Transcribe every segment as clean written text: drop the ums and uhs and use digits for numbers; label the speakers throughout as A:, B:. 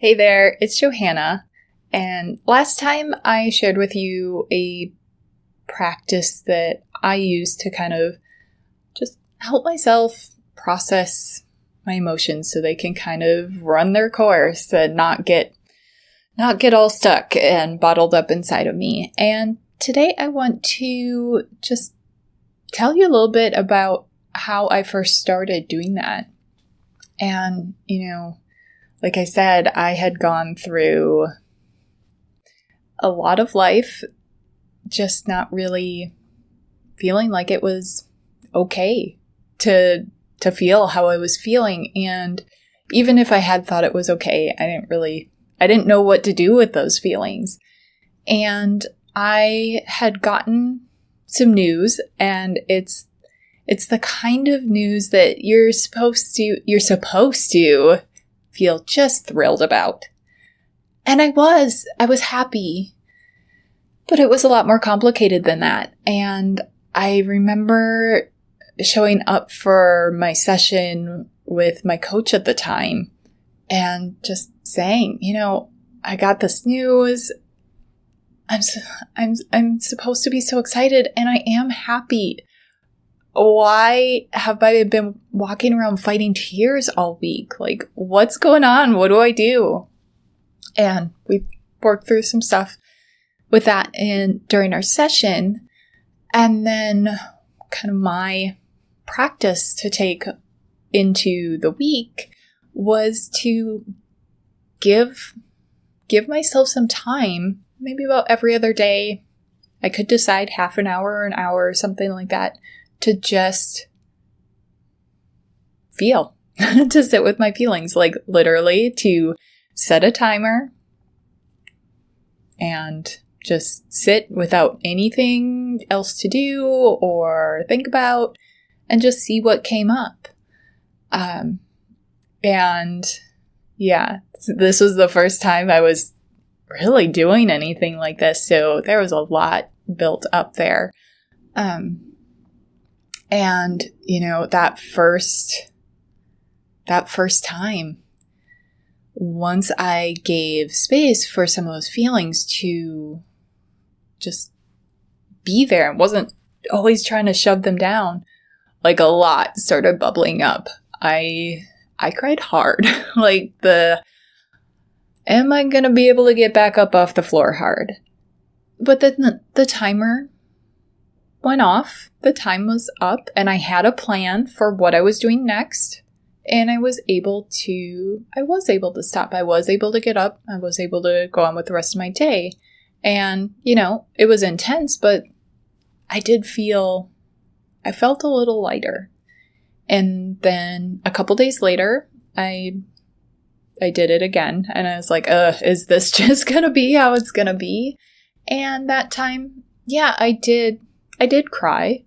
A: Hey there, it's Johanna, and last time I shared with you a practice that I use to kind of just help myself process my emotions so they can kind of run their course and not get all stuck and bottled up inside of me. And today I want to just tell you a little bit about how I first started doing that. And, like I said, I had gone through a lot of life just not really feeling like it was okay to feel how I was feeling. And even if I had thought it was okay, I didn't know what to do with those feelings. And I had gotten some news, and it's the kind of news that you're supposed to feel just thrilled about. And I was happy, but it was a lot more complicated than that. And I remember showing up for my session with my coach at the time and just saying, I got this news. I'm supposed to be so excited, and I am happy. Why have I been walking around fighting tears all week? Like, what's going on? What do I do? And we worked through some stuff with that during our session. And then kind of my practice to take into the week was to give myself some time, maybe about every other day. I could decide half an hour or an hour or something like that, to just feel, to sit with my feelings, like literally to set a timer and just sit without anything else to do or think about and just see what came up. And yeah, this was the first time I was really doing anything like this. So there was a lot built up there. And, that first time, once I gave space for some of those feelings to just be there and wasn't always trying to shove them down, like a lot started bubbling up. I cried hard, like am I going to be able to get back up off the floor hard? But then the timer went off, the time was up, and I had a plan for what I was doing next, and I was able to stop. I was able to get up. I was able to go on with the rest of my day. And, it was intense, but I felt a little lighter. And then a couple days later, I did it again, and I was like, is this just gonna be how it's gonna be? And that time, yeah, I did cry,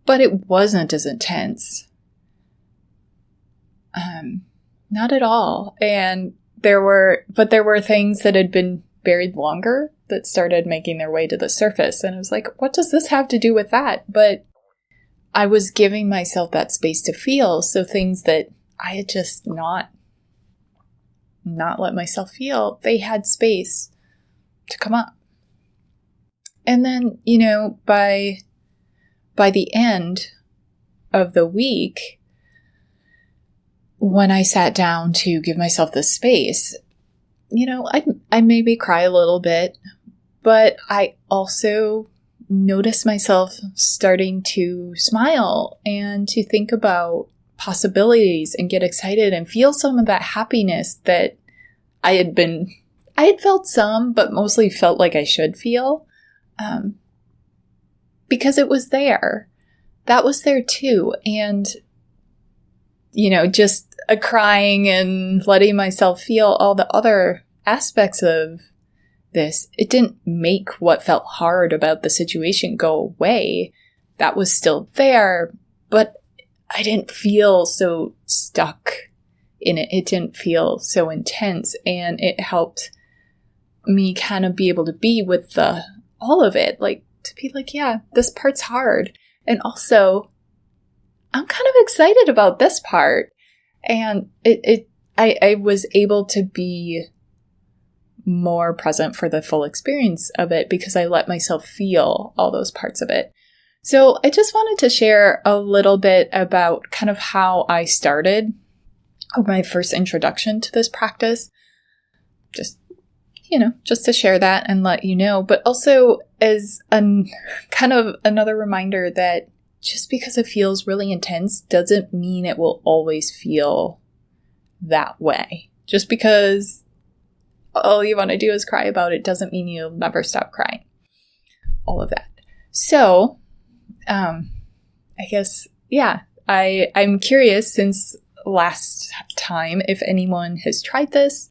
A: but it wasn't as intense. Not at all. And there were things that had been buried longer that started making their way to the surface. And I was like, what does this have to do with that? But I was giving myself that space to feel. So things that I had just not let myself feel, they had space to come up. And then, by the end of the week, when I sat down to give myself the space, I maybe cry a little bit, but I also noticed myself starting to smile and to think about possibilities and get excited and feel some of that happiness that I had felt some, but mostly felt like I should feel. Because it was there. That was there too. And, just crying and letting myself feel all the other aspects of this, it didn't make what felt hard about the situation go away. That was still there, but I didn't feel so stuck in it. It didn't feel so intense, and it helped me kind of be able to be with all of it, like to be like, yeah, this part's hard. And also, I'm kind of excited about this part. And it I was able to be more present for the full experience of it because I let myself feel all those parts of it. So I just wanted to share a little bit about kind of how I started, or my first introduction to this practice. Just to share that and let you know, but also as kind of another reminder that just because it feels really intense doesn't mean it will always feel that way. Just because all you want to do is cry about it doesn't mean you'll never stop crying. All of that. So, I guess, I'm curious since last time if anyone has tried this.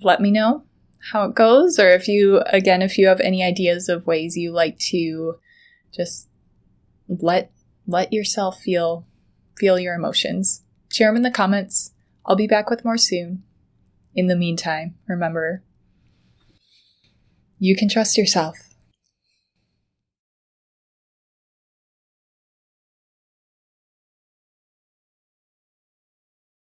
A: Let me know how it goes, or if you have any ideas of ways you like to just let yourself feel your emotions. Share them in the comments. I'll be back with more soon. In the meantime, remember, you can trust yourself.